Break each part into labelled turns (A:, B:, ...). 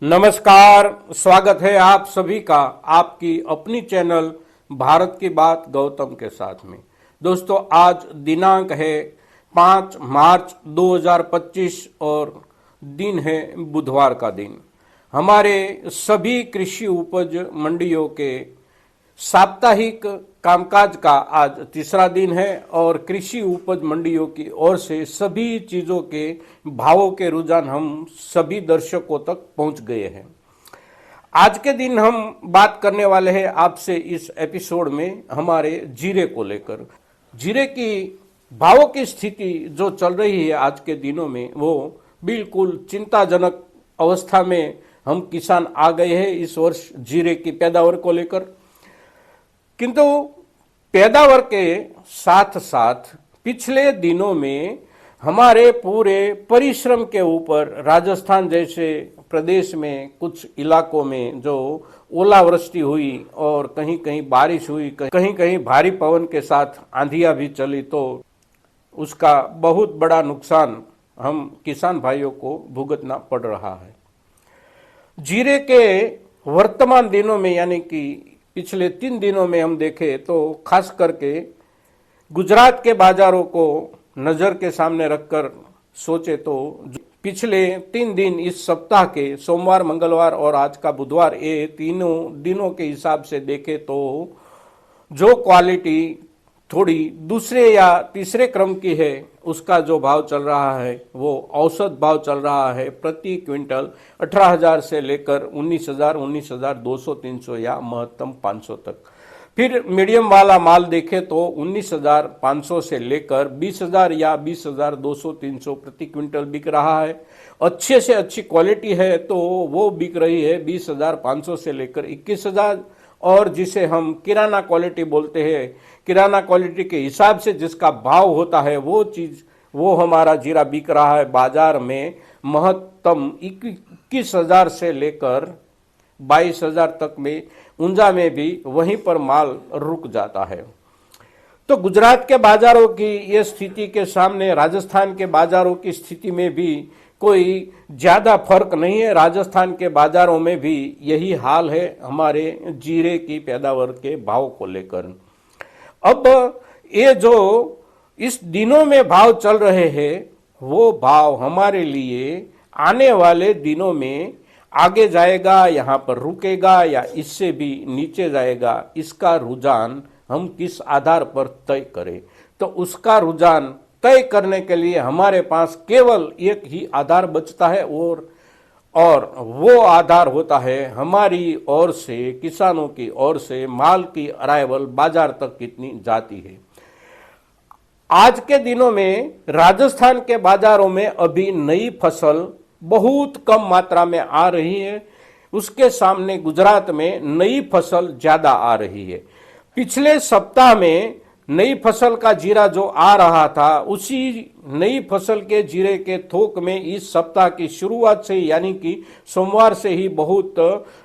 A: नमस्कार, स्वागत है आप सभी का आपकी अपनी चैनल भारत की बात गौतम के साथ में। दोस्तों, आज दिनांक है 5 मार्च 2025 और दिन है बुधवार का दिन। हमारे सभी कृषि उपज मंडियों के साप्ताहिक कामकाज का आज तीसरा दिन है और कृषि उपज मंडियों की ओर से सभी चीजों के भावों के रुझान हम सभी दर्शकों तक पहुंच गए हैं। आज के दिन हम बात करने वाले हैं आपसे इस एपिसोड में हमारे जीरे को लेकर। जीरे की भावों की स्थिति जो चल रही है आज के दिनों में, वो बिल्कुल चिंताजनक अवस्था में हम किसान आ गए हैं इस वर्ष जीरे की पैदावार को लेकर। किंतु पैदावार के साथ साथ पिछले दिनों में हमारे पूरे परिश्रम के ऊपर राजस्थान जैसे प्रदेश में कुछ इलाकों में जो ओलावृष्टि हुई और कहीं कहीं बारिश हुई, कहीं कहीं भारी पवन के साथ आंधियां भी चली, तो उसका बहुत बड़ा नुकसान हम किसान भाइयों को भुगतना पड़ रहा है। जीरे के वर्तमान दिनों में यानी कि पिछले 3 दिनों में हम देखें तो खास करके गुजरात के बाजारों को नज़र के सामने रखकर सोचे तो पिछले 3 दिन इस सप्ताह के सोमवार, मंगलवार और आज का बुधवार, ये तीनों दिनों के हिसाब से देखें तो जो क्वालिटी थोड़ी दूसरे या तीसरे क्रम की है उसका जो भाव चल रहा है वो औसत भाव चल रहा है प्रति क्विंटल 18,000 से लेकर 19,000, 19,200, 300 या महत्तम 500 तक। फिर मीडियम वाला माल देखे तो 19,500 से लेकर 20,000 या 20,200, 300 प्रति क्विंटल बिक रहा है। अच्छे से अच्छी क्वालिटी है तो वो बिक रही है 20,500 से लेकर 21,000, और जिसे हम किराना क्वालिटी बोलते हैं, किराना क्वालिटी के हिसाब से जिसका भाव होता है वो हमारा जीरा बिक रहा है बाजार में महत्तम 21,000 से लेकर 22,000 तक में। ऊंजा में भी वहीं पर माल रुक जाता है। तो गुजरात के बाजारों की ये स्थिति के सामने राजस्थान के बाजारों की स्थिति में भी कोई ज्यादा फर्क नहीं है। राजस्थान के बाजारों में भी यही हाल है हमारे जीरे की पैदावार के भाव को लेकर। अब ये जो इस दिनों में भाव चल रहे हैं वो भाव हमारे लिए आने वाले दिनों में आगे जाएगा, यहाँ पर रुकेगा या इससे भी नीचे जाएगा, इसका रुझान हम किस आधार पर तय करें। तो उसका रुझान तय करने के लिए हमारे पास केवल एक ही आधार बचता है और वो आधार होता है हमारी ओर से, किसानों की ओर से माल की अराइवल बाजार तक कितनी जाती है। आज के दिनों में राजस्थान के बाजारों में अभी नई फसल बहुत कम मात्रा में आ रही है, उसके सामने गुजरात में नई फसल ज्यादा आ रही है। पिछले सप्ताह में नई फसल का जीरा जो आ रहा था उसी नई फसल के जीरे के थोक में इस सप्ताह की शुरुआत से यानी कि सोमवार से ही बहुत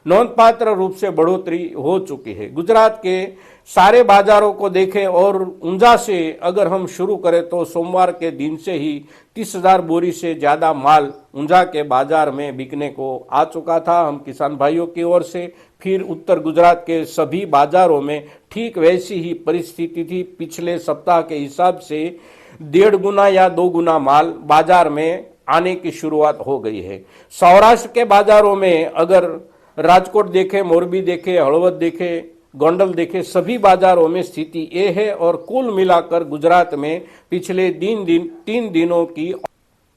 A: नोंधपात्र रूप से बढ़ोतरी हो चुकी है। गुजरात के सारे बाजारों को देखें और ऊंजा से अगर हम शुरू करें तो सोमवार के दिन से ही 30,000 बोरी से ज्यादा माल ऊंजा के बाजार में बिकने को आ चुका था हम किसान भाइयों की ओर से। फिर उत्तर गुजरात के सभी बाजारों में ठीक वैसी ही परिस्थिति थी। पिछले सप्ताह के हिसाब से 1.5 गुना या 2 गुना माल बाजार में आने की शुरुआत हो गई है। सौराष्ट्र के बाजारों में अगर राजकोट देखे, मोरबी देखे, हळवद देखे, गोंडल देखे, सभी बाजारों में स्थिति ये है। और कुल मिलाकर गुजरात में पिछले 3 दिनों की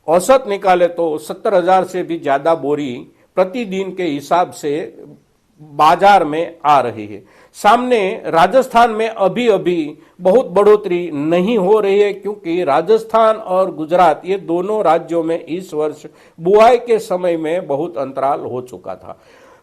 A: औसत निकाले तो 70,000 से भी ज्यादा बोरी प्रतिदिन के हिसाब से बाजार में आ रही है। सामने राजस्थान में अभी बहुत बढ़ोतरी नहीं हो रही है क्योंकि राजस्थान और गुजरात ये दोनों राज्यों में इस वर्ष बुआई के समय में बहुत अंतराल हो चुका था।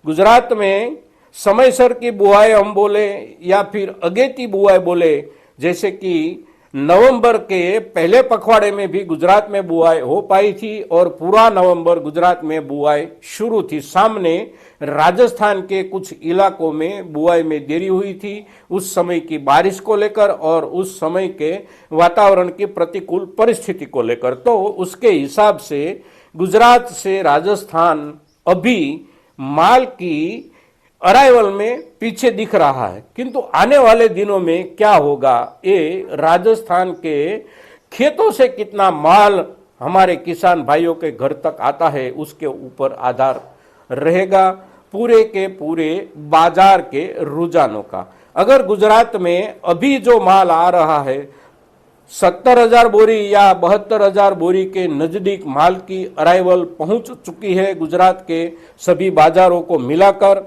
A: गुजरात में समयसर की बुआई हम बोले या फिर अगेती बुआई बोले, जैसे कि नवंबर के पहले पखवाड़े में भी गुजरात में बुआई हो पाई थी और पूरा नवंबर गुजरात में बुआई शुरू थी। सामने राजस्थान के कुछ इलाकों में बुआई में देरी हुई थी उस समय की बारिश को लेकर और उस समय के वातावरण की प्रतिकूल परिस्थिति को लेकर। तो उसके हिसाब से गुजरात से राजस्थान अभी माल की अराइवल में पीछे दिख रहा है, किंतु आने वाले दिनों में क्या होगा, ये राजस्थान के खेतों से कितना माल हमारे किसान भाइयों के घर तक आता है उसके ऊपर आधार रहेगा पूरे के पूरे बाजार के रुझानों का। अगर गुजरात में अभी जो माल आ रहा है 70,000 बोरी या 72,000 बोरी के नजदीक माल की अराइवल पहुंच चुकी है गुजरात के सभी बाजारों को मिलाकर,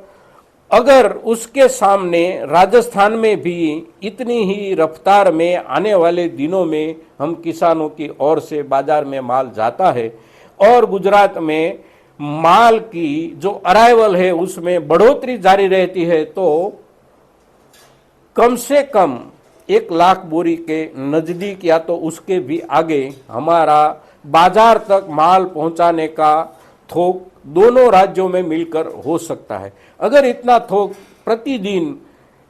A: अगर उसके सामने राजस्थान में भी इतनी ही रफ्तार में आने वाले दिनों में हम किसानों की ओर से बाजार में माल जाता है और गुजरात में माल की जो अराइवल है उसमें बढ़ोतरी जारी रहती है, तो कम से कम 1 लाख बोरी के नजदीक या तो उसके भी आगे हमारा बाजार तक माल पहुंचाने का थोक दोनों राज्यों में मिलकर हो सकता है। अगर इतना थोक प्रतिदिन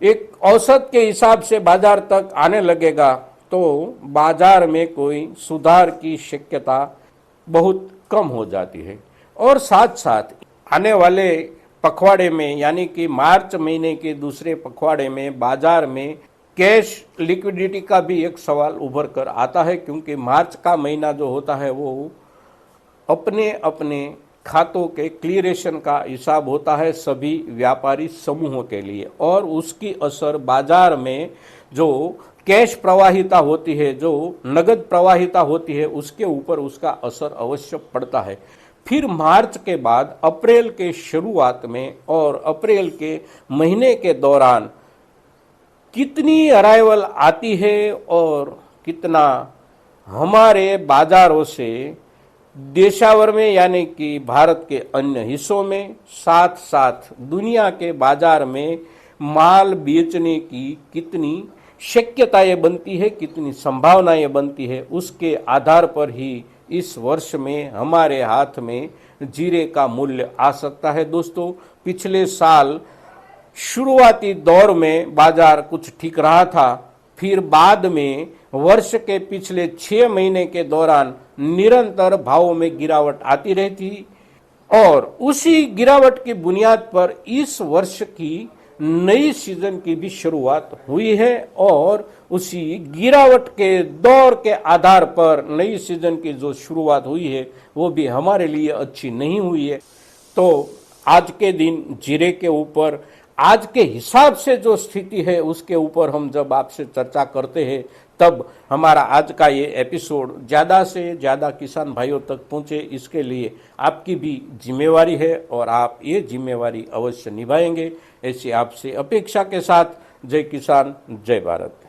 A: एक औसत के हिसाब से बाजार तक आने लगेगा तो बाजार में कोई सुधार की शक्यता बहुत कम हो जाती है। और साथ साथ आने वाले पखवाड़े में यानी कि मार्च महीने के दूसरे पखवाड़े में बाजार में कैश लिक्विडिटी का भी एक सवाल उभर कर आता है, क्योंकि मार्च का महीना जो होता है वो अपने अपने खातों के क्लियरेशन का हिसाब होता है सभी व्यापारी समूहों के लिए, और उसकी असर बाजार में जो कैश प्रवाहिता होती है, जो नगद प्रवाहिता होती है, उसके ऊपर उसका असर अवश्य पड़ता है। फिर मार्च के बाद अप्रैल के शुरुआत में और अप्रैल के महीने के दौरान कितनी अराइवल आती है और कितना हमारे बाजारों से देशावर में यानी कि भारत के अन्य हिस्सों में साथ साथ दुनिया के बाजार में माल बेचने की कितनी शक्यताएं बनती है, कितनी संभावनाएं बनती है, उसके आधार पर ही इस वर्ष में हमारे हाथ में जीरे का मूल्य आ सकता है। दोस्तों, पिछले साल शुरुआती दौर में बाजार कुछ ठीक रहा था, फिर बाद में वर्ष के पिछले 6 महीने के दौरान निरंतर भावों में गिरावट आती रहती और उसी गिरावट की बुनियाद पर इस वर्ष की नई सीजन की भी शुरुआत हुई है और उसी गिरावट के दौर के आधार पर नई सीजन की जो शुरुआत हुई है वो भी हमारे लिए अच्छी नहीं हुई है। तो आज के दिन जीरे के ऊपर आज के हिसाब से जो स्थिति है उसके ऊपर हम जब आपसे चर्चा करते हैं तब हमारा आज का ये एपिसोड ज़्यादा से ज़्यादा किसान भाइयों तक पहुँचे, इसके लिए आपकी भी जिम्मेवारी है और आप ये जिम्मेवारी अवश्य निभाएंगे, ऐसी आपसे अपेक्षा के साथ। जय किसान, जय भारत।